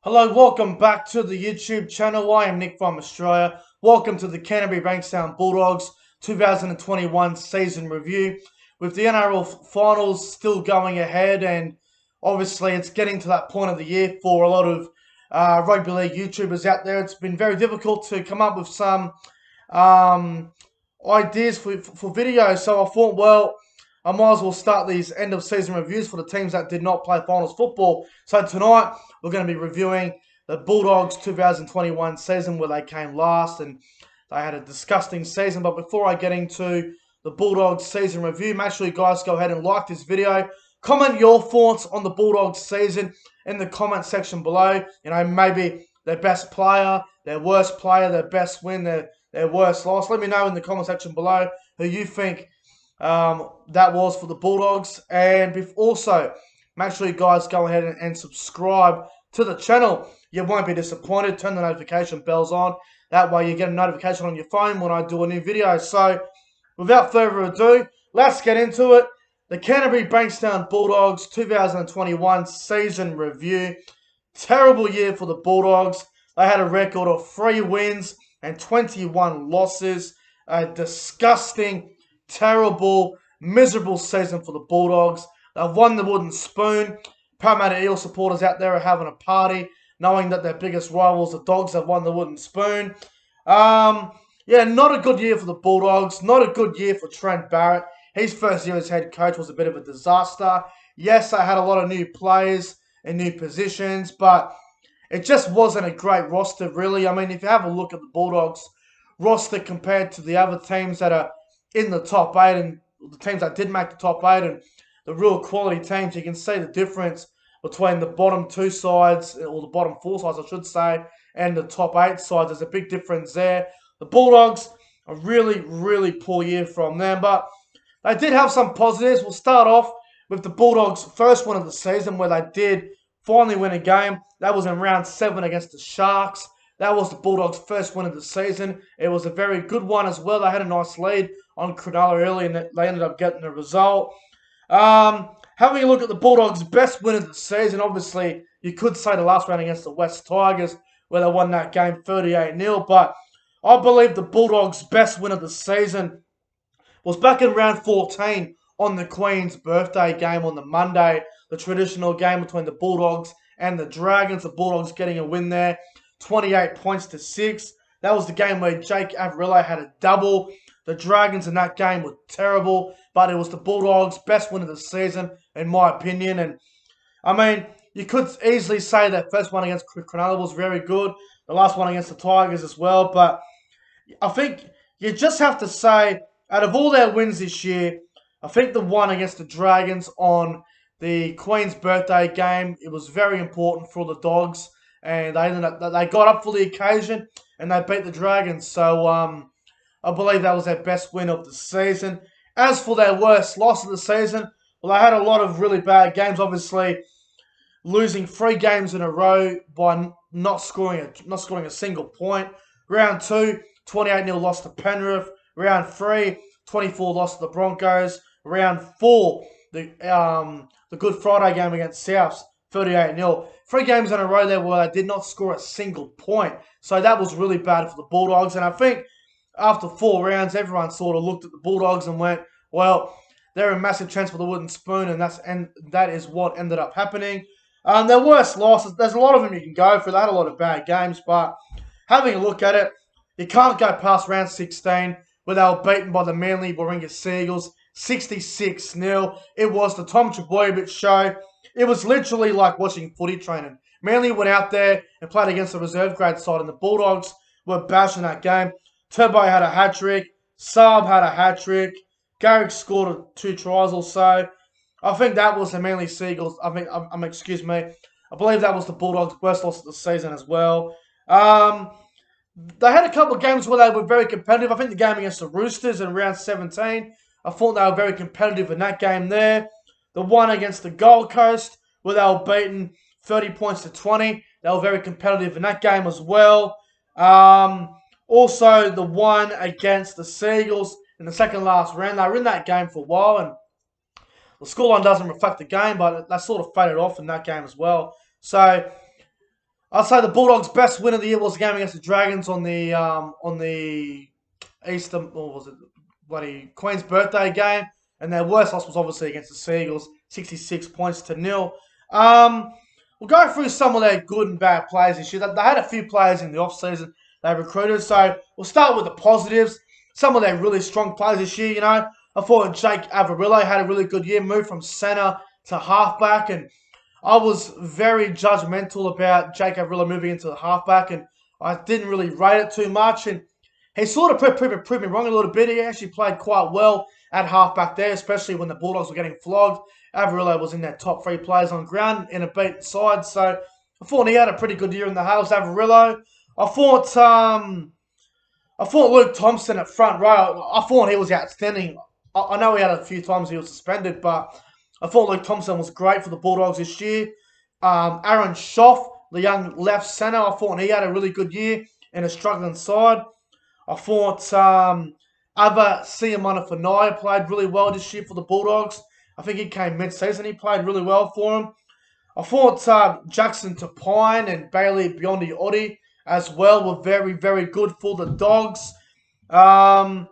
Hello, welcome back to the YouTube channel. I am Nick from Australia. Welcome to the Canterbury-Bankstown Bulldogs 2021 season review. With the NRL finals still going ahead, and obviously it's getting to that point of the year for a lot of rugby league YouTubers out there. It's been very difficult to come up with some um, ideas for videos, so I thought, well, I might as well start these end of season reviews for the teams that did not play finals football. So tonight we're going to be reviewing the Bulldogs 2021 season where they came last and they had a disgusting season. But before I get into the Bulldogs season review, make sure you guys go ahead and like this video. Comment your thoughts on the Bulldogs season in the comment section below. You know, maybe their best player, their worst player, their best win, their worst loss. Let me know in the comment section below who you think that was for the Bulldogs. And also, make sure you guys go ahead and subscribe to the channel. You won't be disappointed. Turn the notification bells on. That way you get a notification on your phone when I do a new video. So, without further ado, let's get into it. The Canterbury-Bankstown Bulldogs 2021 season review. Terrible year for the Bulldogs. They had a record of 3 wins and 21 losses. A disgusting, terrible, miserable season for the Bulldogs. They've won the wooden spoon. Parramatta Eel supporters out there are having a party, knowing that their biggest rivals, the Dogs, have won the wooden spoon. Yeah, not a good year for the Bulldogs. Not a good year for Trent Barrett. His first year as head coach was a bit of a disaster. Yes, they had a lot of new players and new positions, but it just wasn't a great roster, really. I mean, if you have a look at the Bulldogs roster compared to the other teams that are in the top 8 and the teams that did make the top 8 and the real quality teams, you can see the difference between the bottom 2 sides, or the bottom 4 sides, I should say, and the top 8 sides. There's a big difference there. The Bulldogs, a really, really poor year from them, but they did have some positives. We'll start off with the Bulldogs' first win of the season, where they did finally win a game. That was in round 7 against the Sharks. That was the Bulldogs' first win of the season. It was a very good one as well. They had a nice lead on Cronulla early, and they ended up getting the result. Having a look at the Bulldogs' best win of the season, obviously, you could say the last round against the West Tigers, where they won that game 38-0, but I believe the Bulldogs' best win of the season was back in round 14 on the Queen's birthday game on the Monday, the traditional game between the Bulldogs and the Dragons. The Bulldogs getting a win there, 28 points to 6. That was the game where Jake Averillo had a double. The Dragons in that game were terrible, but it was the Bulldogs' best win of the season, in my opinion. And, I mean, you could easily say that first one against Cronulla was very good. The last one against the Tigers as well. But I think you just have to say, out of all their wins this year, I think the one against the Dragons on the Queen's birthday game, it was very important for the Dogs. And they got up for the occasion and they beat the Dragons. So, I believe that was their best win of the season. As for their worst loss of the season, well, they had a lot of really bad games. Obviously, losing 3 games in a row by not scoring a single point. Round 2, 28-0 loss to Penrith. Round 3, 24 loss to the Broncos. Round 4, the Good Friday game against Souths, 38-0. 3 games in a row there where they did not score a single point. So that was really bad for the Bulldogs. And I think after 4 rounds, everyone sort of looked at the Bulldogs and went, well, they're a massive chance for the wooden spoon, and that is what ended up happening. Their worst losses, there's a lot of them you can go for. They had a lot of bad games, but having a look at it, you can't go past round 16 where they were beaten by the Manly Warringah Seagulls, 66-0. It was the Tom Trbojevic show. It was literally like watching footy training. Manly went out there and played against the reserve grade side, and the Bulldogs were bashing that game. Turbo had a hat-trick. Saab had a hat-trick. Garrick scored 2 tries or so. I think that was the Manly Seagulls. Excuse me. I believe that was the Bulldogs' worst loss of the season as well. They had a couple of games where they were very competitive. I think the game against the Roosters in round 17, I thought they were very competitive in that game there. The one against the Gold Coast, where they were beaten 30 points to 20. They were very competitive in that game as well. Also, the one against the Seagulls in the second last round. They were in that game for a while, and the scoreline doesn't reflect the game, but they sort of faded off in that game as well. So, I'd say the Bulldogs' best win of the year was the game against the Dragons on the Easter, or was it bloody Queen's birthday game, and their worst loss was obviously against the Seagulls, 66 points to nil. We'll go through some of their good and bad players this year. They had a few players in the off-season they recruited, so we'll start with the positives. Some of their really strong players this year, I thought Jake Averillo had a really good year, moved from centre to halfback, and I was very judgmental about Jake Averillo moving into the halfback, and I didn't really rate it too much, and he sort of proved me wrong a little bit. He actually played quite well at halfback there, especially when the Bulldogs were getting flogged. Averillo was in their top 3 players on ground in a beaten side, so I thought he had a pretty good year in the Hails. Averillo. I thought Luke Thompson at front row, I thought he was outstanding. I know he had a few times he was suspended, but I thought Luke Thompson was great for the Bulldogs this year. Aaron Schoff, the young left centre, I thought he had a really good year in a struggling side. I thought Ava Siamanafanaia played really well this year for the Bulldogs. I think he came mid-season. He played really well for him. I thought Jackson Tapine and Bailey Biondi Oddie as well were very, very good for the Dogs. I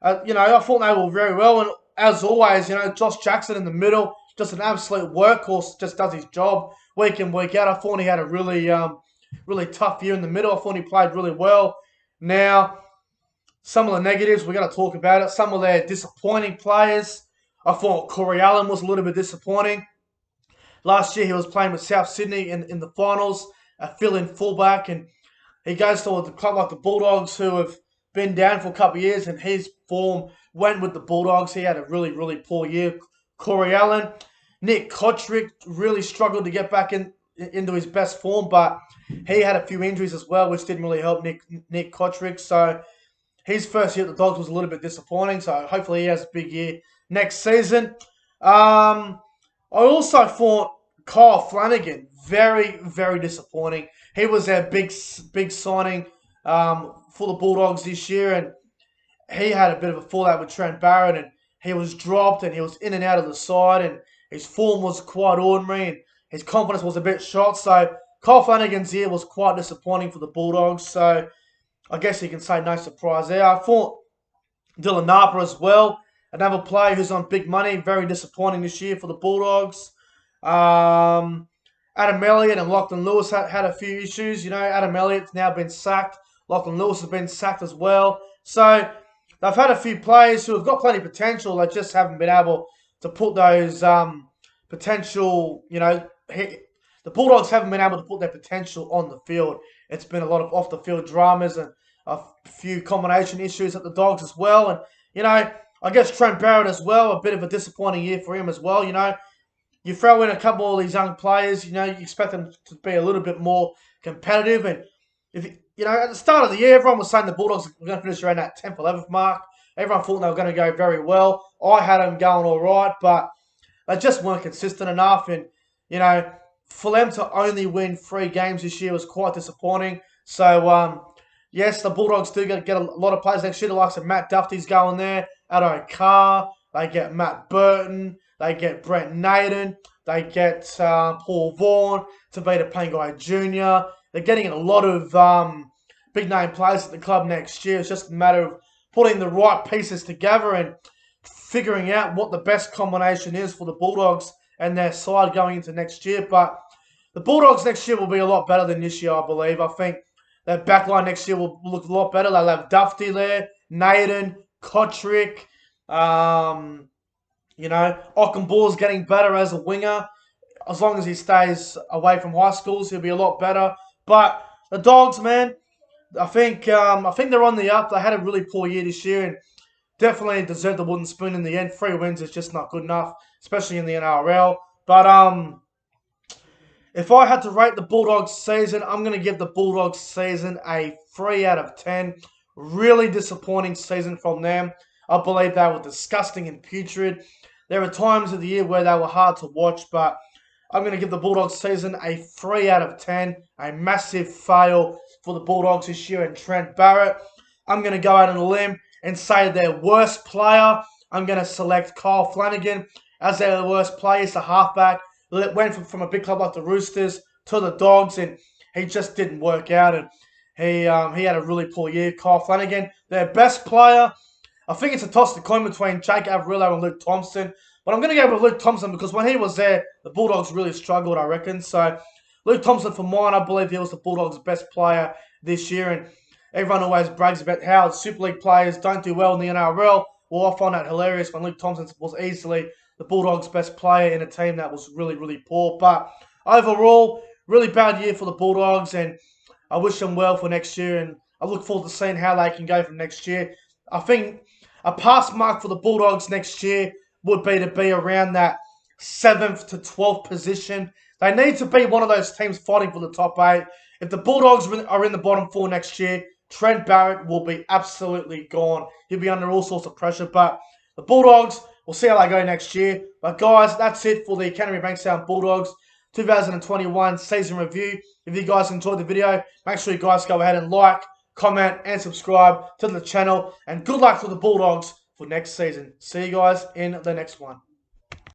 thought they were very well. And as always, Josh Jackson in the middle, just an absolute workhorse, just does his job week in, week out. I thought he had a really, really tough year in the middle. I thought he played really well. Now, some of the negatives, we're going to talk about it. Some of their disappointing players. I thought Corey Allen was a little bit disappointing. Last year, he was playing with South Sydney in the finals, a fill-in fullback, and he goes to a club like the Bulldogs, who have been down for a couple of years, and his form went with the Bulldogs. He had a really, really poor year. Corey Allen. Nick Kotrick really struggled to get back into his best form, but he had a few injuries as well, which didn't really help Nick Kotrick. So his first year at the Dogs was a little bit disappointing, so hopefully he has a big year next season. I also thought Kyle Flanagan, very, very disappointing. He was their big signing for the Bulldogs this year, and he had a bit of a fallout with Trent Barrett, and he was dropped, and he was in and out of the side, and his form was quite ordinary, and his confidence was a bit shot. So Kyle Flanagan's year was quite disappointing for the Bulldogs, so I guess you can say no surprise there. I thought Dylan Napa as well, another player who's on big money, very disappointing this year for the Bulldogs. Adam Elliott and Lachlan Lewis had a few issues. Adam Elliott's now been sacked. Lachlan Lewis has been sacked as well. So they've had a few players who have got plenty of potential. They just haven't been able to put those potential, the Bulldogs haven't been able to put their potential on the field. It's been a lot of off-the-field dramas and a few combination issues at the Dogs as well. And, I guess Trent Barrett as well, a bit of a disappointing year for him as well. You throw in a couple of these young players, you expect them to be a little bit more competitive. And, at the start of the year, everyone was saying the Bulldogs were going to finish around that 10th, 11th mark. Everyone thought they were going to go very well. I had them going all right, but they just weren't consistent enough. And, for them to only win 3 games this year was quite disappointing. So, yes, the Bulldogs do get a lot of players next year. The likes of Matt Duffy's going there. Addo Carr. They get Matt Burton. They get Brent Naden. They get Paul Vaughan, Tavita Pangai Jr. They're getting a lot of big-name players at the club next year. It's just a matter of putting the right pieces together and figuring out what the best combination is for the Bulldogs and their side going into next year. But the Bulldogs next year will be a lot better than this year, I believe. I think their backline next year will look a lot better. They'll have Duffy there, Naden, Kotrick. Ockenball's getting better as a winger. As long as he stays away from high schools, he'll be a lot better. But the Dogs, man, I think they're on the up. They had a really poor year this year and definitely deserved the wooden spoon in the end. 3 wins is just not good enough, especially in the NRL. But if I had to rate the Bulldogs season, I'm going to give the Bulldogs season a 3 out of 10. Really disappointing season from them. I believe they were disgusting and putrid. There were times of the year where they were hard to watch, but I'm going to give the Bulldogs season a 3 out of 10. A massive fail for the Bulldogs this year and Trent Barrett. I'm going to go out on a limb and say their worst player. I'm going to select Kyle Flanagan as their worst player. He's a halfback. Went from a big club like the Roosters to the Dogs, and he just didn't work out, and he had a really poor year. Kyle Flanagan, their best player. I think it's a toss the coin between Jake Averillo and Luke Thompson. But I'm going to go with Luke Thompson because when he was there, the Bulldogs really struggled, I reckon. So Luke Thompson, for mine, I believe he was the Bulldogs' best player this year. And everyone always brags about how Super League players don't do well in the NRL. Well, I find that hilarious when Luke Thompson was easily the Bulldogs' best player in a team that was really, really poor. But overall, really bad year for the Bulldogs, and I wish them well for next year, and I look forward to seeing how they can go from next year. I think a pass mark for the Bulldogs next year would be to be around that 7th to 12th position. They need to be one of those teams fighting for the top 8. If the Bulldogs are in the bottom 4 next year, Trent Barrett will be absolutely gone. He'll be under all sorts of pressure. But the Bulldogs, we'll see how they go next year. But guys, that's it for the Canterbury-Bankstown Bulldogs 2021 season review. If you guys enjoyed the video, make sure you guys go ahead and like, comment, and subscribe to the channel. And good luck to the Bulldogs for next season. See you guys in the next one.